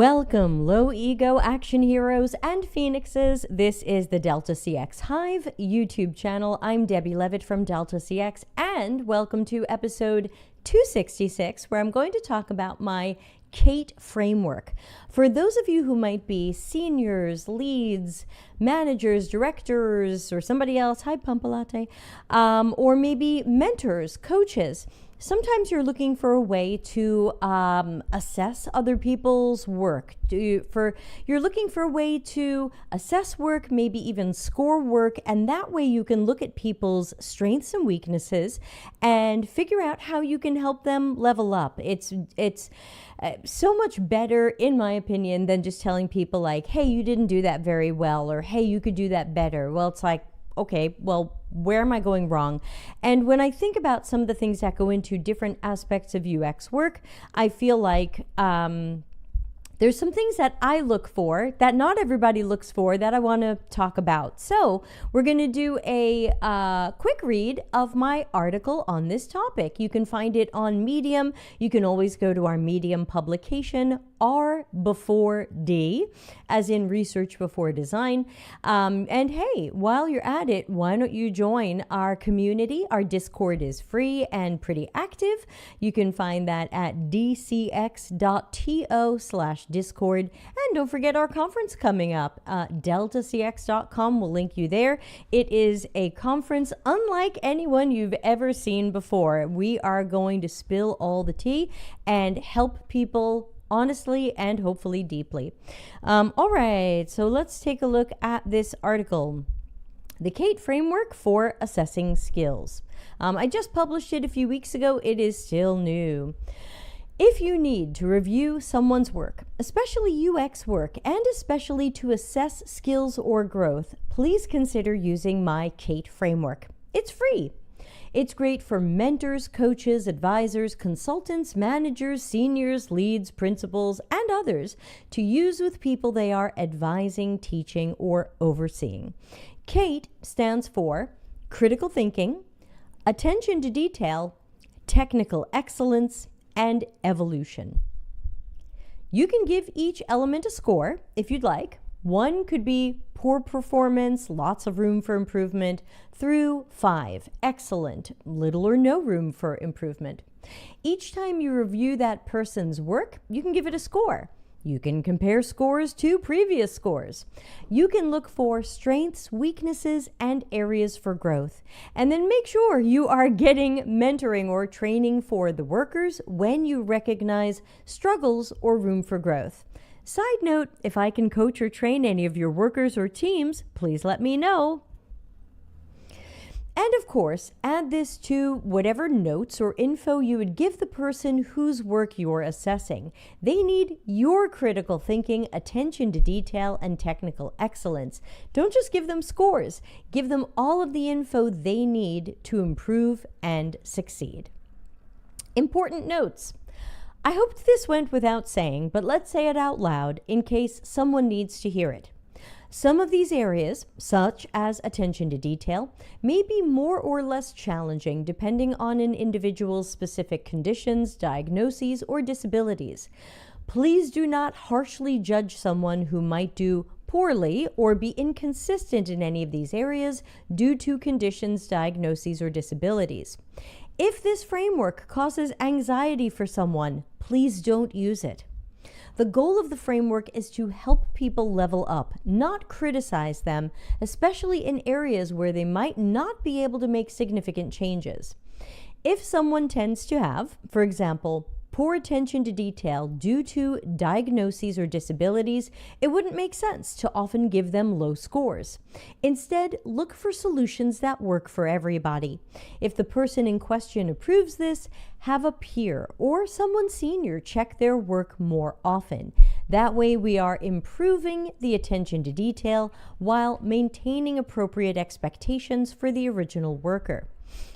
Welcome, low ego action heroes and phoenixes. This is the Delta CX Hive YouTube channel. I'm Debbie Levitt from Delta CX, and welcome to episode 266, where I'm going to talk about my CATE framework. For those of you who might be seniors, leads, managers, directors, or somebody else, hi Pump a Latte, or maybe mentors, coaches, sometimes you're looking for a way to assess other people's work. You're looking for a way to assess work, maybe even score work, and that way you can look at people's strengths and weaknesses and figure out how you can help them level up. It's so much better, in my opinion, than just telling people like, hey, you didn't do that very well, or hey, you could do that better. Well, it's like, okay, well, where am I going wrong? And when I think about some of the things that go into different aspects of UX work, I feel like there's some things that I look for that not everybody looks for that I want to talk about. So we're going to do a quick read of my article on this topic. You can find it on Medium. You can always go to our Medium publication, R before D, as in research before design. And hey, while you're at it, why don't you join our community? Our Discord is free and pretty active. You can find that at dcx.to/Discord. And don't forget our conference coming up. dcx.com will link you there. It is a conference unlike anyone you've ever seen before. We are going to spill all the tea and help people honestly and hopefully deeply. All right, so let's take a look at this article. The CATE framework for assessing skills. I just published it a few weeks ago. It is still new. If you need to review someone's work, especially UX work, and especially to assess skills or growth, please consider using my CATE framework. It's free. It's great for mentors, coaches, advisors, consultants, managers, seniors, leads, principals, and others to use with people they are advising, teaching, or overseeing. CATE stands for critical thinking, attention to detail, technical excellence, and evolution. You can give each element a score if you'd like. One could be poor performance, lots of room for improvement, through 5, excellent, little or no room for improvement. Each time you review that person's work, you can give it a score. You can compare scores to previous scores. You can look for strengths, weaknesses, and areas for growth. And then make sure you are getting mentoring or training for the workers when you recognize struggles or room for growth. Side note, if I can coach or train any of your workers or teams, please let me know. And of course, add this to whatever notes or info you would give the person whose work you're assessing. They need your critical thinking, attention to detail, and technical excellence. Don't just give them scores. Give them all of the info they need to improve and succeed. Important notes. I hoped this went without saying, but let's say it out loud in case someone needs to hear it. Some of these areas, such as attention to detail, may be more or less challenging depending on an individual's specific conditions, diagnoses, or disabilities. Please do not harshly judge someone who might do poorly or be inconsistent in any of these areas due to conditions, diagnoses, or disabilities. If this framework causes anxiety for someone, please don't use it. The goal of the framework is to help people level up, not criticize them, especially in areas where they might not be able to make significant changes. If someone tends to have, for example, poor attention to detail due to diagnoses or disabilities, it wouldn't make sense to often give them low scores. Instead, look for solutions that work for everybody. If the person in question approves this, have a peer or someone senior check their work more often. That way we are improving the attention to detail while maintaining appropriate expectations for the original worker.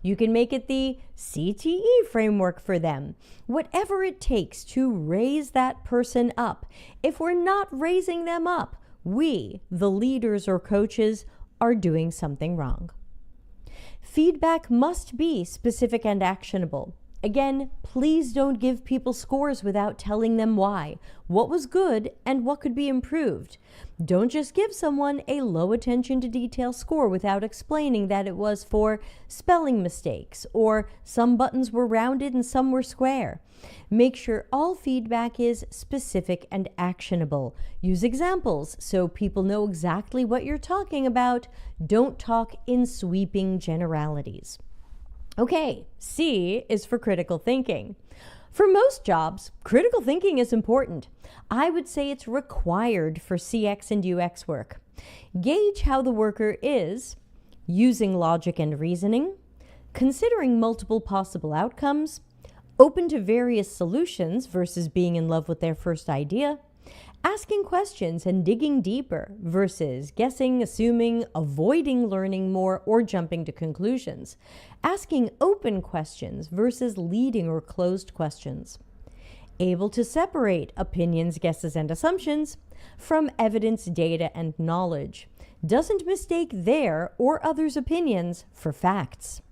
You can make it the CTE framework for them. Whatever it takes to raise that person up. If we're not raising them up, we, the leaders or coaches, are doing something wrong. Feedback must be specific and actionable. Again, please don't give people scores without telling them why, what was good, and what could be improved. Don't just give someone a low attention to detail score without explaining that it was for spelling mistakes or some buttons were rounded and some were square. Make sure all feedback is specific and actionable. Use examples so people know exactly what you're talking about. Don't talk in sweeping generalities. Okay, C is for critical thinking. For most jobs, critical thinking is important. I would say it's required for CX and UX work. Gauge how the worker is using logic and reasoning, considering multiple possible outcomes, open to various solutions versus being in love with their first idea, asking questions and digging deeper versus guessing, assuming, avoiding learning more, or jumping to conclusions, asking open questions versus leading or closed questions, able to separate opinions, guesses, and assumptions from evidence, data, and knowledge, doesn't mistake their or others' opinions for facts,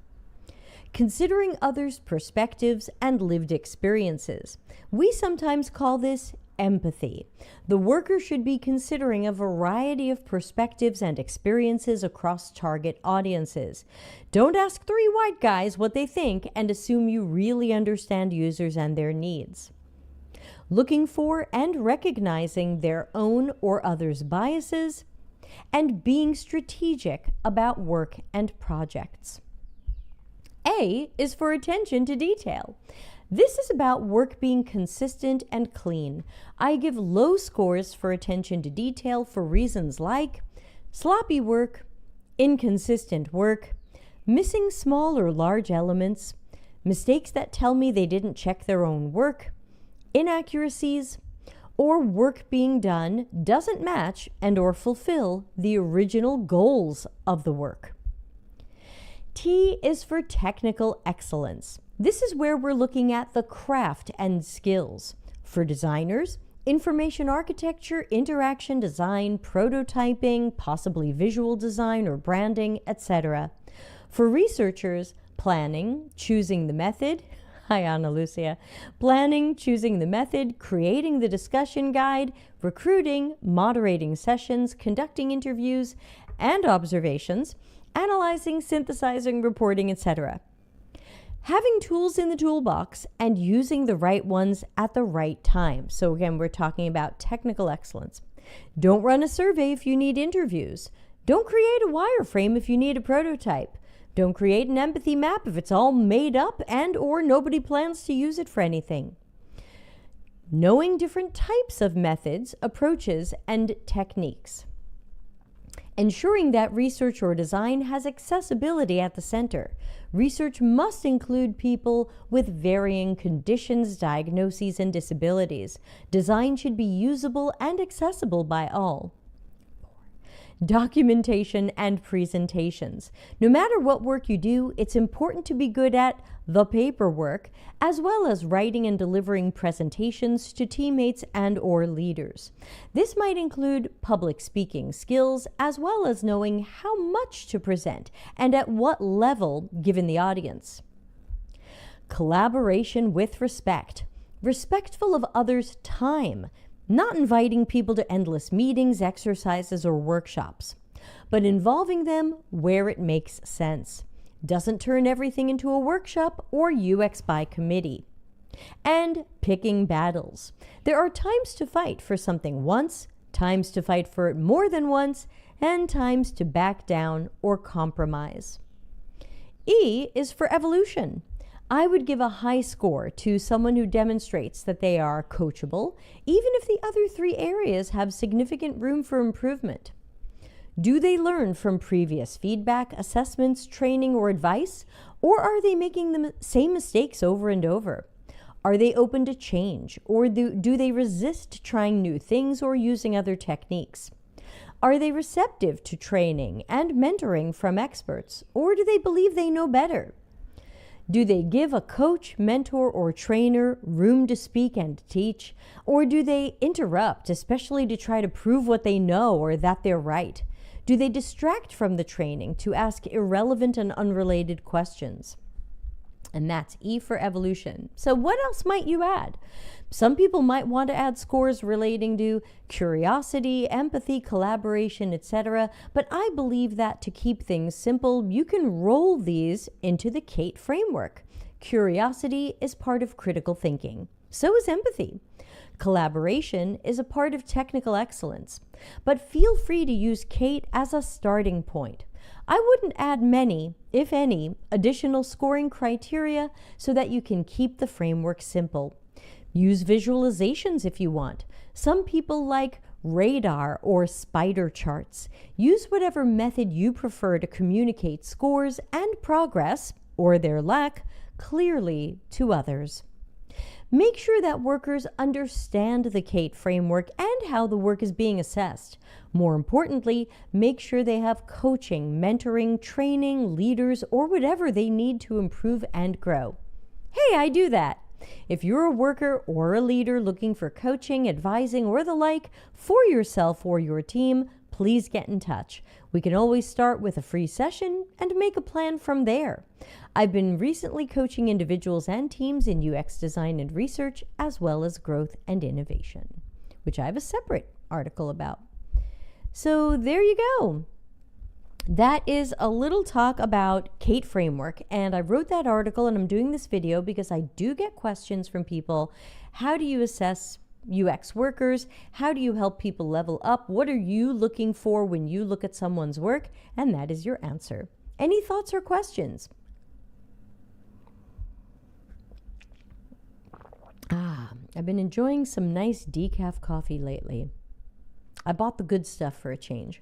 considering others' perspectives and lived experiences. We sometimes call this empathy. The worker should be considering a variety of perspectives and experiences across target audiences. Don't ask 3 white guys what they think and assume you really understand users and their needs. Looking for and recognizing their own or others' biases, and being strategic about work and projects. A is for attention to detail. This is about work being consistent and clean. I give low scores for attention to detail for reasons like sloppy work, inconsistent work, missing small or large elements, mistakes that tell me they didn't check their own work, inaccuracies, or work being done doesn't match and or fulfill the original goals of the work. T is for technical excellence. This is where we're looking at the craft and skills. For designers, information architecture, interaction design, prototyping, possibly visual design or branding, etc. For researchers, planning, choosing the method, hi Ana Lucia, planning, choosing the method, creating the discussion guide, recruiting, moderating sessions, conducting interviews and observations, analyzing, synthesizing, reporting, etc. Having tools in the toolbox and using the right ones at the right time. So again, we're talking about technical excellence. Don't run a survey if you need interviews. Don't create a wireframe if you need a prototype. Don't create an empathy map if it's all made up and or nobody plans to use it for anything. Knowing different types of methods, approaches, and techniques. Ensuring that research or design has accessibility at the center. Research must include people with varying conditions, diagnoses, and disabilities. Design should be usable and accessible by all. Documentation and presentations. No matter what work you do, it's important to be good at the paperwork, as well as writing and delivering presentations to teammates and or leaders. This might include public speaking skills, as well as knowing how much to present and at what level given the audience. Collaboration with respect. Respectful of others' time. Not inviting people to endless meetings, exercises, or workshops, but involving them where it makes sense. Doesn't turn everything into a workshop or UX by committee. And picking battles. There are times to fight for something once, times to fight for it more than once, and times to back down or compromise. E is for evolution. I would give a high score to someone who demonstrates that they are coachable, even if the other 3 areas have significant room for improvement. Do they learn from previous feedback, assessments, training, or advice? Or are they making the same mistakes over and over? Are they open to change? Or do they resist trying new things or using other techniques? Are they receptive to training and mentoring from experts? Or do they believe they know better? Do they give a coach, mentor, or trainer room to speak and teach? Or do they interrupt, especially to try to prove what they know or that they're right? Do they distract from the training to ask irrelevant and unrelated questions? And that's E for evolution. So what else might you add? Some people might want to add scores relating to curiosity, empathy, collaboration, etc. But I believe that to keep things simple, you can roll these into the CATE framework. Curiosity is part of critical thinking. So is empathy. Collaboration is a part of technical excellence. But feel free to use CATE as a starting point. I wouldn't add many, if any, additional scoring criteria so that you can keep the framework simple. Use visualizations if you want. Some people like radar or spider charts. Use whatever method you prefer to communicate scores and progress, or their lack, clearly to others. Make sure that workers understand the CATE framework and how the work is being assessed. More importantly, make sure they have coaching, mentoring, training, leaders, or whatever they need to improve and grow. Hey, I do that. If you're a worker or a leader looking for coaching, advising, or the like for yourself or your team, please get in touch. We can always start with a free session and make a plan from there. I've been recently coaching individuals and teams in UX design and research, as well as growth and innovation, which I have a separate article about. So there you go. That is a little talk about CATE framework, and I wrote that article and I'm doing this video because I do get questions from people. How do you assess UX workers? How do you help people level up? What are you looking for when you look at someone's work? And that is your answer. Any thoughts or questions? I've been enjoying some nice decaf coffee lately. I bought the good stuff for a change.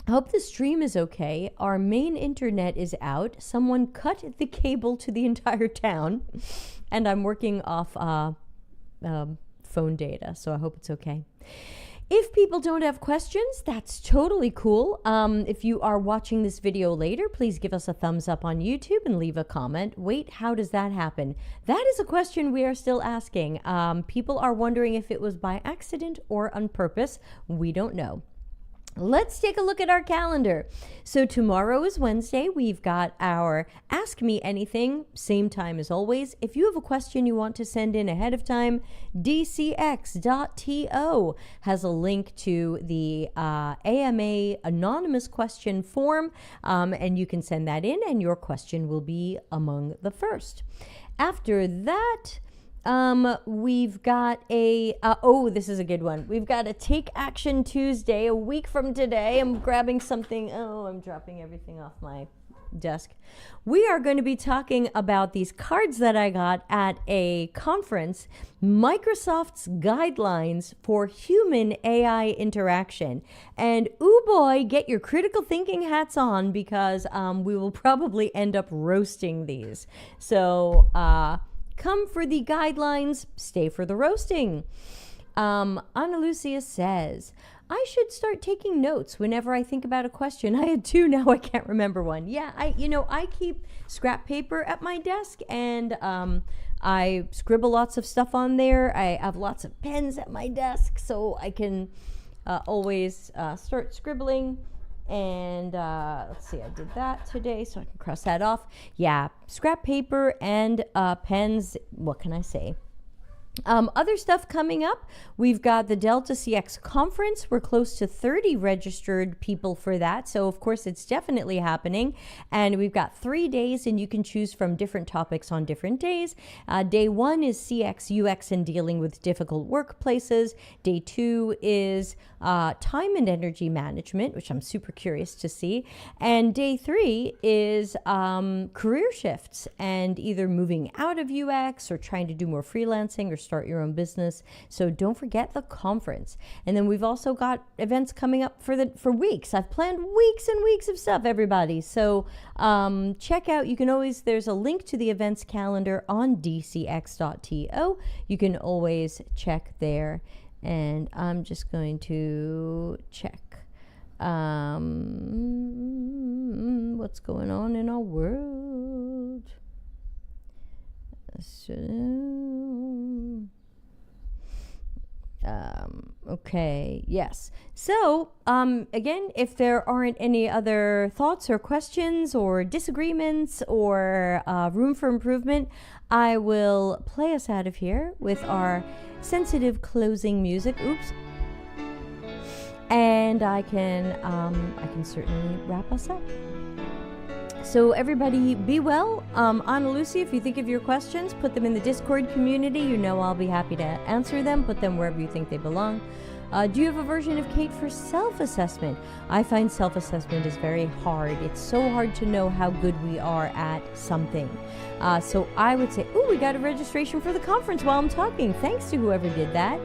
I hope the stream is okay. Our main internet is out. Someone cut the cable to the entire town, and I'm working off phone data, so I hope it's okay. If people don't have questions, that's totally cool. If you are watching this video later, please give us a thumbs up on YouTube and leave a comment. Wait, how does that happen? That is a question we are still asking. People are wondering if it was by accident or on purpose. We don't know. Let's take a look at our calendar. So tomorrow is Wednesday. We've got our Ask Me Anything, same time as always. If you have a question you want to send in ahead of time, dcx.to has a link to the AMA anonymous question form, and you can send that in and your question will be among the first. After that, we've got a, this is a good one. We've got a Take Action Tuesday, a week from today. I'm grabbing something. I'm dropping everything off my desk. We are going to be talking about these cards that I got at a conference, Microsoft's guidelines for human AI interaction. And ooh boy, get your critical thinking hats on because we will probably end up roasting these. So, come for the guidelines, stay for the roasting. Ana Lucia says, I should start taking notes whenever I think about a question. I had two, now I can't remember one. Yeah, I keep scrap paper at my desk and I scribble lots of stuff on there. I have lots of pens at my desk so I can always start scribbling. And let's see, I did that today, so I can cross that off. Yeah, scrap paper and pens. What can I say? Other stuff coming up, we've got the Delta CX conference. We're close to 30 registered people for that. So, of course, it's definitely happening. And we've got 3 days, and you can choose from different topics on different days. Day 1 is CX, UX, and dealing with difficult workplaces. Day 2 is time and energy management, which I'm super curious to see. And day 3 is career shifts and either moving out of UX or trying to do more freelancing or start your own business. So don't forget the conference. And then we've also got events coming up for weeks. I've planned weeks and weeks of stuff, everybody. So check out, there's a link to the events calendar on dcx.to. You can always check there. And I'm just going to check what's going on in our world. So, Okay, yes. So, again, if there aren't any other thoughts or questions or disagreements or room for improvement, I will play us out of here with our sensitive closing music. Oops. And I can certainly wrap us up. So everybody be well. Anna Lucy, if you think of your questions, put them in the Discord community. You know I'll be happy to answer them. Put them wherever you think they belong. Do you have a version of CATE for self-assessment? I find self-assessment is very hard. It's so hard to know how good we are at something. So I would say, we got a registration for the conference while I'm talking. Thanks to whoever did that.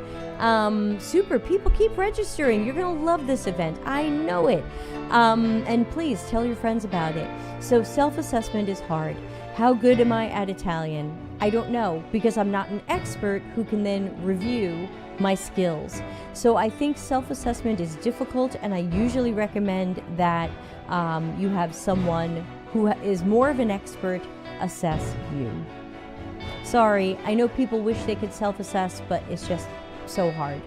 Super. People keep registering. You're going to love this event. I know it. And please tell your friends about it. So self-assessment is hard. How good am I at Italian? I don't know, because I'm not an expert who can then review my skills. So I think self-assessment is difficult, and I usually recommend that you have someone who is more of an expert assess you. Sorry, I know people wish they could self-assess, but it's just so hard.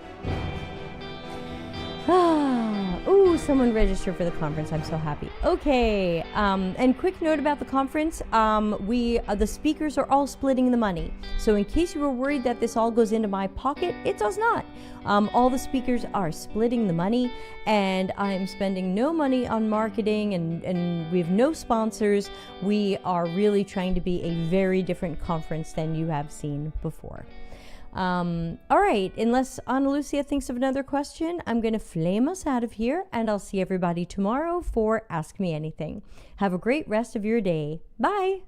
Someone registered for the conference. I'm so happy. Okay, and quick note about the conference. The speakers are all splitting the money. So in case you were worried that this all goes into my pocket, it does not. All the speakers are splitting the money, and I'm spending no money on marketing, and we have no sponsors. We are really trying to be a very different conference than you have seen before. All right, unless Ana Lucia thinks of another question, I'm going to flame us out of here, and I'll see everybody tomorrow for Ask Me Anything. Have a great rest of your day. Bye!